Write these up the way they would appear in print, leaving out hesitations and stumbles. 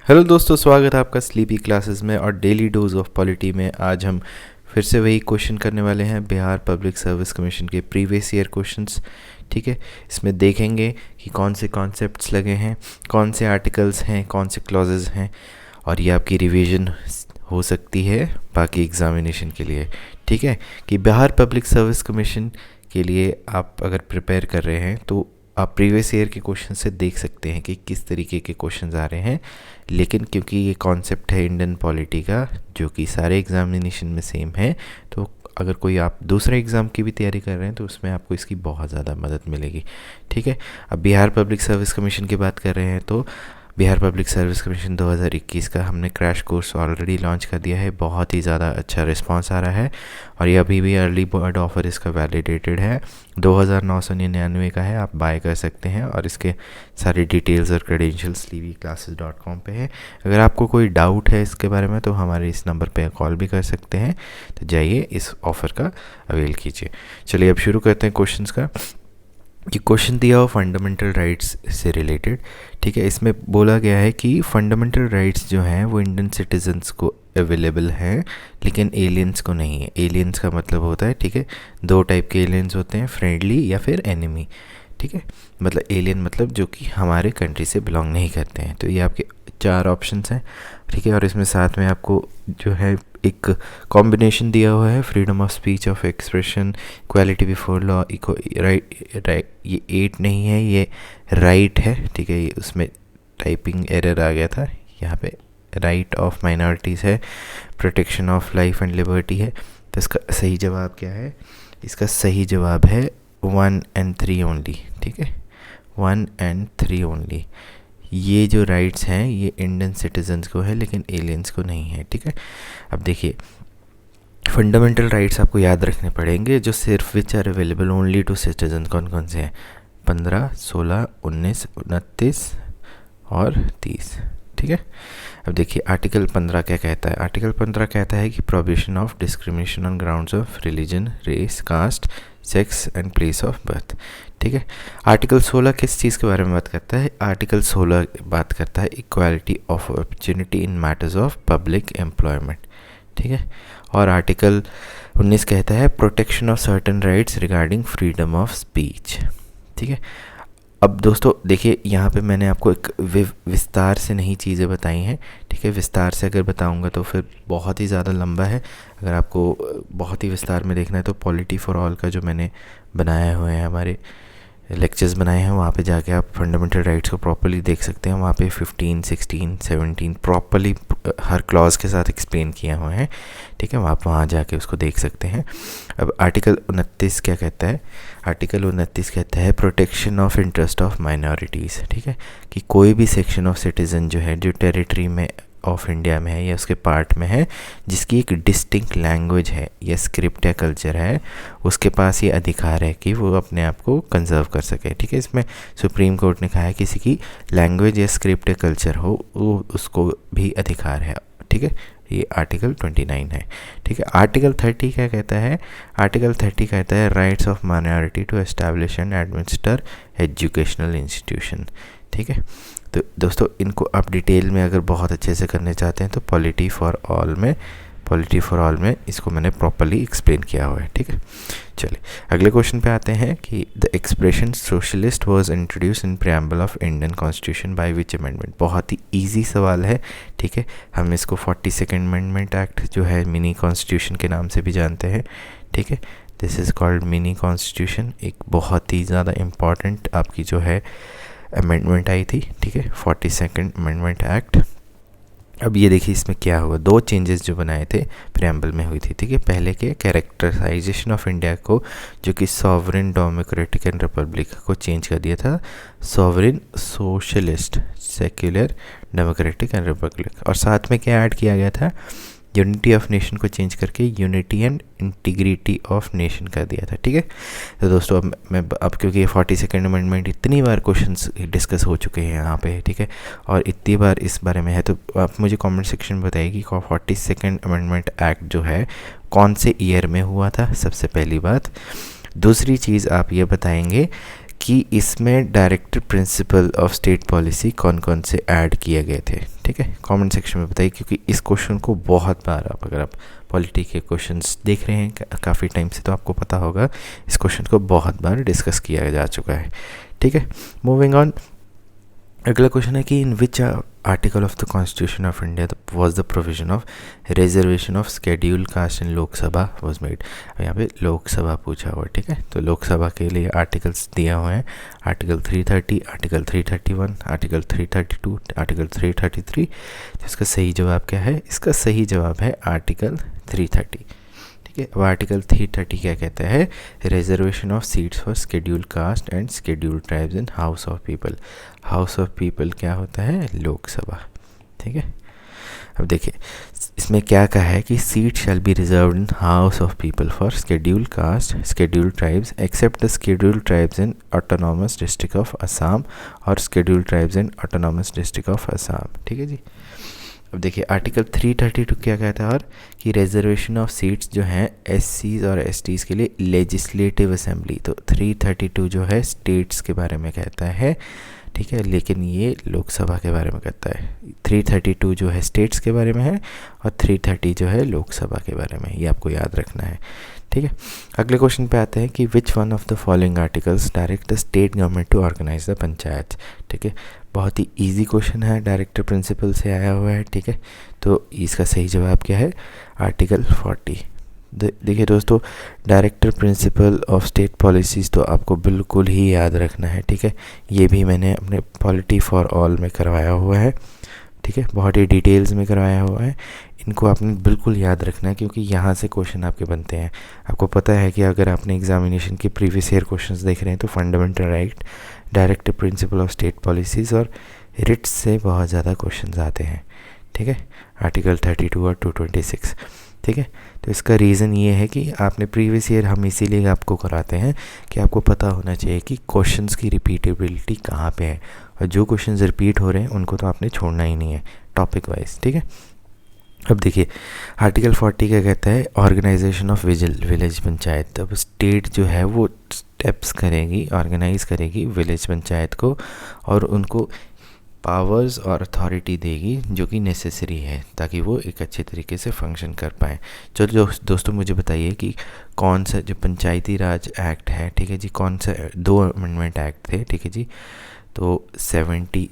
Hello दोस्तों, स्वागत है आपका स्लीपी क्लासेस में और डेली डोज ऑफ पॉलिटी में। आज हम फिर से वही क्वेश्चन करने वाले हैं, बिहार पब्लिक सर्विस कमीशन के प्रीवियस ईयर क्वेश्चंस। ठीक है, इसमें देखेंगे कि कौन से कॉन्सेप्ट्स लगे हैं, कौन से आर्टिकल्स हैं, कौन से क्लॉजेज हैं, और ये आपकी रिवीजन हो सकती है बाकी एग्जामिनेशन के लिए। ठीक है, कि बिहार पब्लिक सर्विस कमीशन के लिए आप अगर प्रिपेयर कर रहे हैं तो आप प्रीवियस ईयर के क्वेश्चन से देख सकते हैं कि किस तरीके के क्वेश्चंस आ रहे हैं। लेकिन क्योंकि ये कॉन्सेप्ट है इंडियन पॉलिटी का, जो कि सारे एग्जामिनेशन में सेम है, तो अगर कोई आप दूसरे एग्ज़ाम की भी तैयारी कर रहे हैं तो उसमें आपको इसकी बहुत ज़्यादा मदद मिलेगी। ठीक है, अब बिहार पब्लिक सर्विस कमीशन की बात कर रहे हैं तो बिहार पब्लिक सर्विस कमीशन 2021 का हमने क्रैश कोर्स ऑलरेडी लॉन्च कर दिया है। बहुत ही ज़्यादा अच्छा रिस्पांस आ रहा है और ये अभी भी अर्ली बर्ड ऑफर इसका वैलिडेटेड है। 2999 का है, आप बाय कर सकते हैं और इसके सारी डिटेल्स और क्रेडेंशियल्स sleepyclasses.com पे है। अगर आपको कोई डाउट है इसके बारे में तो हमारे इस नंबर पे कॉल भी कर सकते हैं। तो जाइए इस ऑफ़र का अवेल कीजिए। चलिए अब शुरू करते हैं क्वेश्चंस का। कि क्वेश्चन दिया हो फंडामेंटल राइट्स से रिलेटेड। ठीक है, इसमें बोला गया है कि फंडामेंटल राइट्स जो हैं वो इंडियन सिटीजन्स को अवेलेबल हैं लेकिन एलियंस को नहीं है। एलियंस का मतलब होता है, ठीक है, दो टाइप के एलियंस होते हैं, फ्रेंडली या फिर एनिमी। ठीक है, मतलब एलियन मतलब जो कि हमारे कंट्री से बिलोंग नहीं करते हैं। तो ये आपके चार ऑप्शंस हैं। ठीक है, और इसमें साथ में आपको जो है एक कॉम्बिनेशन दिया हुआ है, freedom of speech, of expression, equality before law, right. ये 8 नहीं है, ये राइट है। ठीक है, ये उसमें टाइपिंग एरर आ गया था, यहाँ पे राइट ऑफ माइनॉरिटीज़ है, protection of life and liberty है। तो इसका सही जवाब क्या है? इसका सही जवाब है 1 and 3 ओनली। ठीक है, 1 and 3 ओनली। ये जो राइट्स हैं ये इंडियन सिटीजन्स को है लेकिन एलियंस को नहीं है। ठीक है, अब देखिए फंडामेंटल राइट्स आपको याद रखने पड़ेंगे जो सिर्फ which are available only to citizen. कौन कौन से हैं? 15, 16, 19, 29 और 30। ठीक है, अब देखिए आर्टिकल 15 क्या कहता है। आर्टिकल 15 कहता है कि prohibition of discrimination on grounds of religion, race, caste, sex and place of birth. ठीक है, आर्टिकल 16 किस चीज़ के बारे में बात करता है? आर्टिकल 16 बात करता है equality of opportunity in matters of public employment. ठीक है, और आर्टिकल 19 कहता है protection of certain rights regarding freedom of speech. ठीक है, अब दोस्तों देखिए यहाँ पे मैंने आपको एक विस्तार से नहीं चीज़ें बताई हैं। ठीक है, विस्तार से अगर बताऊँगा तो फिर बहुत ही ज़्यादा लंबा है। अगर आपको बहुत ही विस्तार में देखना है तो पॉलिटी फॉर ऑल का जो मैंने बनाए हुए हैं, हमारे लेक्चर्स बनाए हैं, वहाँ पे जाके आप फंडामेंटल राइट्स को प्रॉपर्ली देख सकते हैं। वहाँ पे 15, 16, 17 प्रॉपर्ली हर क्लॉज के साथ एक्सप्लेन किए हुए हैं। ठीक है, आप वहाँ जाके उसको देख सकते हैं। अब आर्टिकल 29 क्या कहता है? आर्टिकल 29 कहता है protection of interest of minorities. ठीक है, कि कोई भी सेक्शन ऑफ सिटीज़न जो है जो टेरिटरी में ऑफ इंडिया में है या उसके पार्ट में है, जिसकी एक डिस्टिंक्ट लैंग्वेज है या स्क्रिप्ट या कल्चर है, उसके पास ये अधिकार है कि वो अपने आप को कंजर्व कर सके। ठीक है, इसमें सुप्रीम कोर्ट ने कहा है किसी की लैंग्वेज या स्क्रिप्ट या कल्चर हो वो उसको भी अधिकार है। ठीक है, ये आर्टिकल 29 है। ठीक है, आर्टिकल 30 क्या कहता है? आर्टिकल 30 कहता है rights of minority to establish and administer educational institution. ठीक है, तो दोस्तों इनको आप डिटेल में अगर बहुत अच्छे से करने चाहते हैं तो पॉलिटी फॉर ऑल में इसको मैंने प्रॉपर्ली एक्सप्लेन किया हुआ है। ठीक है, चलिए अगले क्वेश्चन पे आते हैं कि the expression socialist was introduce in preamble of Indian constitution by which amendment. बहुत ही इजी सवाल है। ठीक है, हम इसको 42nd अमेंडमेंट एक्ट जो है मिनी कॉन्स्टिट्यूशन के नाम से भी जानते हैं। ठीक है, this is called mini constitution. एक बहुत ही ज़्यादा इम्पॉर्टेंट आपकी जो है अमेंडमेंट आई थी। ठीक है, 42nd अमेंडमेंट एक्ट। अब ये देखिए इसमें क्या हुआ, दो चेंजेस जो बनाए थे प्रीएम्बल में हुई थी। ठीक है, पहले के कैरेक्टराइजेशन ऑफ इंडिया को जो कि सॉवरेन डेमोक्रेटिक एंड रिपब्लिक को चेंज कर दिया था sovereign socialist secular democratic and Republic, और साथ में क्या ऐड किया गया था? यूनिटी ऑफ नेशन को चेंज करके unity and integrity of nation कर दिया था। ठीक है, तो दोस्तों अब क्योंकि 42nd अमेंडमेंट इतनी बार क्वेश्चंस डिस्कस हो चुके हैं यहाँ पे, ठीक है, और इतनी बार इस बारे में है, तो आप मुझे कमेंट सेक्शन में बताइए कि 42nd अमेंडमेंट एक्ट जो है कौन से ईयर में हुआ था, सबसे पहली बात। दूसरी चीज़ आप ये बताएंगे कि इसमें director principle of state policy कौन कौन से ऐड किए गए थे। ठीक है, कमेंट सेक्शन में बताइए, क्योंकि इस क्वेश्चन को बहुत बार अगर आप पॉलिटी के क्वेश्चंस देख रहे हैं काफ़ी टाइम से तो आपको पता होगा इस क्वेश्चन को बहुत बार डिस्कस किया जा चुका है। ठीक है, मूविंग ऑन। अगला क्वेश्चन है कि in which article of the constitution of India was the provision of reservation of schedule caste in Lok Sabha was made. अब यहाँ पे लोकसभा पूछा हुआ है। ठीक है, तो लोकसभा के लिए आर्टिकल्स दिया हुए हैं, आर्टिकल 330, आर्टिकल 331, आर्टिकल 332, आर्टिकल 333। तो इसका सही जवाब क्या है? इसका सही जवाब है आर्टिकल 330। ठीक है, अब आर्टिकल 330 क्या कहता है? Reservation of seats for schedule cast and schedule tribes in house of people. House of people क्या होता है? लोकसभा। ठीक है, अब देखिए इसमें क्या कहा है कि seat shall be reserved in house of people for schedule caste schedule tribes except the schedule tribes in autonomous district of Assam और schedule tribes in autonomous district of Assam. ठीक है जी। अब देखिए आर्टिकल 332 क्या कहता है और कि रिजर्वेशन ऑफ सीट्स जो हैं एससीज और एसटीज़ के लिए लेजिस्लेटिव असेंबली। तो 332 जो है स्टेट्स के बारे में कहता है। ठीक है, लेकिन ये लोकसभा के बारे में कहता है। 332 जो है स्टेट्स के बारे में है और 330 जो है लोकसभा के बारे में। ये आपको याद रखना है। ठीक है, अगले क्वेश्चन पे आते हैं कि which one of the following articles direct the state government to organise the panchayat. ठीक है, बहुत ही इजी क्वेश्चन है, डायरेक्टर प्रिंसिपल से आया हुआ है। ठीक है, तो इसका सही जवाब क्या है? आर्टिकल 40। देखिए दोस्तों, director principle of state policies तो आपको बिल्कुल ही याद रखना है। ठीक है, ये भी मैंने अपने पॉलिटी फॉर ऑल में करवाया हुआ है। ठीक है, बहुत ही डिटेल्स में करवाया हुआ है। इनको आपने बिल्कुल याद रखना है क्योंकि यहाँ से क्वेश्चन आपके बनते हैं। आपको पता है कि अगर आपने एग्जामिनेशन के प्रीवियस ईयर क्वेश्चंस देख रहे हैं तो fundamental right, director principle of state policies और रिट्स से बहुत ज़्यादा क्वेश्चंस आते हैं। ठीक है, आर्टिकल 32 और 226। ठीक है, तो इसका रीज़न ये है कि आपने प्रीवियस ईयर हम इसीलिए आपको कराते हैं कि आपको पता होना चाहिए कि क्वेश्चंस की रिपीटेबिलिटी कहाँ पे है, और जो क्वेश्चंस रिपीट हो रहे हैं उनको तो आपने छोड़ना ही नहीं है टॉपिक वाइज। ठीक है, अब देखिए आर्टिकल 40 क्या कहता है? Organisation of village panchayat. अब स्टेट जो है वो स्टेप्स करेगी, ऑर्गेनाइज करेगी विलेज पंचायत को और उनको पावर्स और अथॉरिटी देगी जो कि नेसेसरी है ताकि वो एक अच्छे तरीके से फंक्शन कर पाएँ। चलो दोस्तों मुझे बताइए कि कौन सा जो पंचायती राज एक्ट है, ठीक है जी, कौन सा 2 अमेंडमेंट एक्ट थे। ठीक है जी, तो 70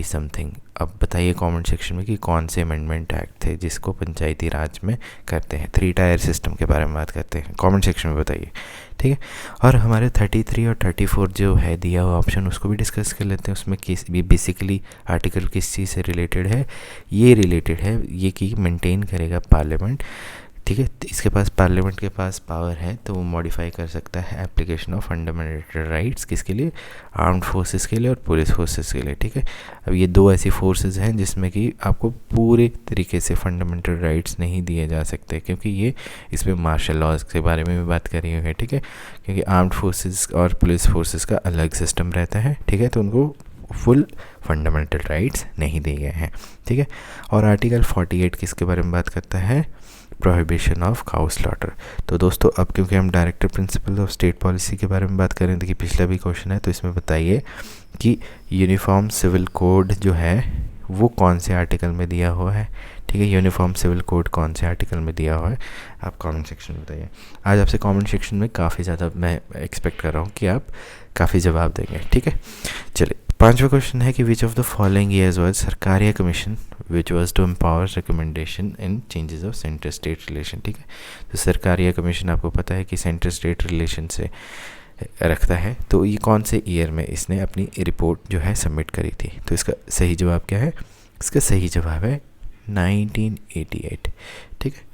समथिंग। अब बताइए कमेंट सेक्शन में कि कौन से अमेंडमेंट एक्ट थे जिसको पंचायती राज में करते हैं। 3 टायर सिस्टम के बारे में बात करते हैं, कमेंट सेक्शन में बताइए। ठीक है, और हमारे 33 और 34 जो है दिया हुआ ऑप्शन उसको भी डिस्कस कर लेते हैं। उसमें किस भी बेसिकली आर्टिकल किस चीज़ से रिलेटेड है? ये रिलेटेड है ये कि मेंटेन करेगा पार्लियामेंट। ठीक है, तो इसके पास पार्लियामेंट के पास पावर है तो वो मॉडिफाई कर सकता है एप्लीकेशन ऑफ फंडामेंटल राइट्स। किसके लिए? आर्म्ड फोर्सेस के लिए और पुलिस फोर्सेस के लिए। ठीक है, अब ये 2 ऐसी फोर्सेस हैं जिसमें कि आपको पूरे तरीके से फंडामेंटल राइट्स नहीं दिए जा सकते क्योंकि ये इसमें मार्शल लॉज के बारे में भी बात करी हुई है। ठीक है, क्योंकि आर्म्ड फोर्सेस और पुलिस फोर्सेस का अलग सिस्टम रहता है। ठीक है, तो उनको फुल फंडामेंटल राइट्स नहीं दिए गए हैं। ठीक है, और आर्टिकल 48 किसके बारे में बात करता है? Prohibition of cow slaughter. तो दोस्तों अब क्योंकि हम director principle of state policy के बारे में बात करें, देखिए पिछला भी क्वेश्चन है तो इसमें बताइए कि यूनिफॉर्म सिविल कोड जो है वो कौन से आर्टिकल में दिया हुआ है। ठीक है, यूनिफॉर्म सिविल कोड कौन से आर्टिकल में दिया हुआ है? आप कमेंट सेक्शन में बताइए। आज आपसे कमेंट सेक्शन में काफ़ी ज़्यादा मैं एक्सपेक्ट कर रहा हूँ कि आप काफ़ी जवाब देंगे। ठीक है, चलिए 5वां क्वेश्चन है कि which of the following years was Sarkaria commission which was to empower recommendation in changes of centre state relation. ठीक है, तो सरकारिया कमीशन आपको पता है कि सेंटर स्टेट रिलेशन से रखता है, तो ये कौन से ईयर में इसने अपनी रिपोर्ट जो है सबमिट करी थी? तो इसका सही जवाब क्या है? इसका सही जवाब है 1988। ठीक है,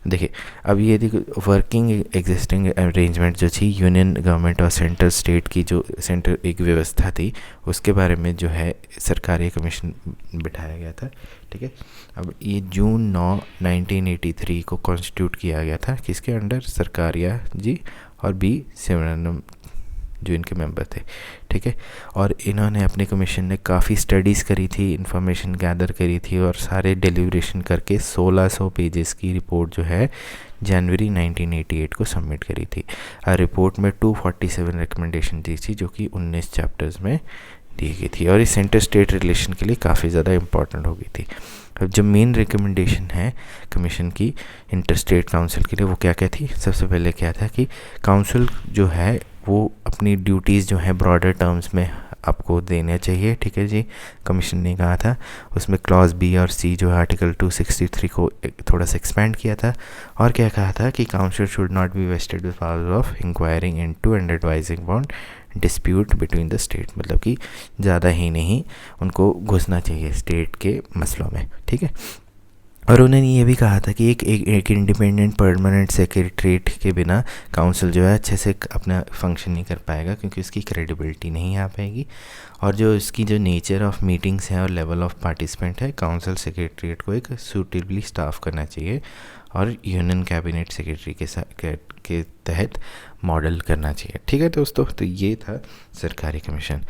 देखिए अब ये देखो वर्किंग एग्जिस्टिंग अरेंजमेंट जो थी यूनियन गवर्नमेंट और सेंट्रल स्टेट की जो सेंटर एक व्यवस्था थी उसके बारे में जो है सरकारी कमीशन बिठाया गया था। ठीक है, अब ये जून 9 1983 को कॉन्स्टिट्यूट किया गया था किसके अंडर? सरकारिया जी और बी शिवरानंद जो इनके मेंबर थे। ठीक है, और इन्होंने अपने कमीशन ने काफ़ी स्टडीज़ करी थी, इंफॉर्मेशन गैदर करी थी और सारे डिलीवरेशन करके 1600 पेजेस की रिपोर्ट जो है जनवरी 1988 को सबमिट करी थी। रिपोर्ट में 247 रिकमेंडेशन दी थी जो कि 19 चैप्टर्स में दी गई थी और इस इंटर स्टेट रिलेशन के लिए काफ़ी ज़्यादा इम्पॉर्टेंट हो गई थी। अब जो मेन रिकमेंडेशन है कमीशन की इंटर स्टेट काउंसिल के लिए वो क्या क्या थी? सबसे पहले क्या था कि काउंसिल जो है वो अपनी ड्यूटीज़ जो है ब्रॉडर टर्म्स में आपको देना चाहिए, ठीक है जी। कमीशन ने कहा था उसमें क्लॉज बी और सी जो है आर्टिकल 263 को थोड़ा सा एक्सपेंड किया था और क्या कहा था कि council should not be wasted with power of enquiring into and advising on dispute between the state, मतलब कि ज़्यादा ही नहीं उनको घुसना चाहिए स्टेट के मसलों में, ठीक है। और उन्होंने ये भी कहा था कि एक इंडिपेंडेंट परमानेंट सेक्रेटरीट के बिना काउंसिल जो है अच्छे से अपना फंक्शन नहीं कर पाएगा क्योंकि उसकी क्रेडिबिलिटी नहीं आ पाएगी। और जो इसकी जो नेचर ऑफ मीटिंग्स है और लेवल ऑफ पार्टिसिपेंट है, काउंसिल सेक्रेटरीट को एक सूटेबली स्टाफ करना चाहिए और यूनियन कैबिनेट सेक्रेटरी के तहत मॉडल करना चाहिए, ठीक है दोस्तों। तो ये था सरकारी कमीशन।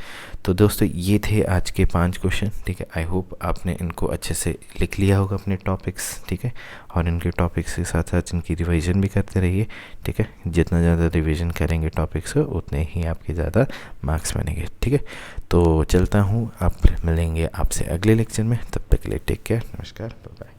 तो दोस्तों ये थे आज के 5 क्वेश्चन, ठीक है। आई होप आपने इनको अच्छे से लिख लिया होगा अपने टॉपिक्स, ठीक है। और इनके टॉपिक्स के साथ साथ इनकी रिवीजन भी करते रहिए, ठीक है। जितना ज़्यादा रिवीजन करेंगे टॉपिक्स को उतने ही आपके ज़्यादा मार्क्स बनेंगे, ठीक है। तो चलता हूँ, आप मिलेंगे आपसे अगले लेक्चर में, तब तक के लिए टेक केयर, नमस्कार, बाय बाय।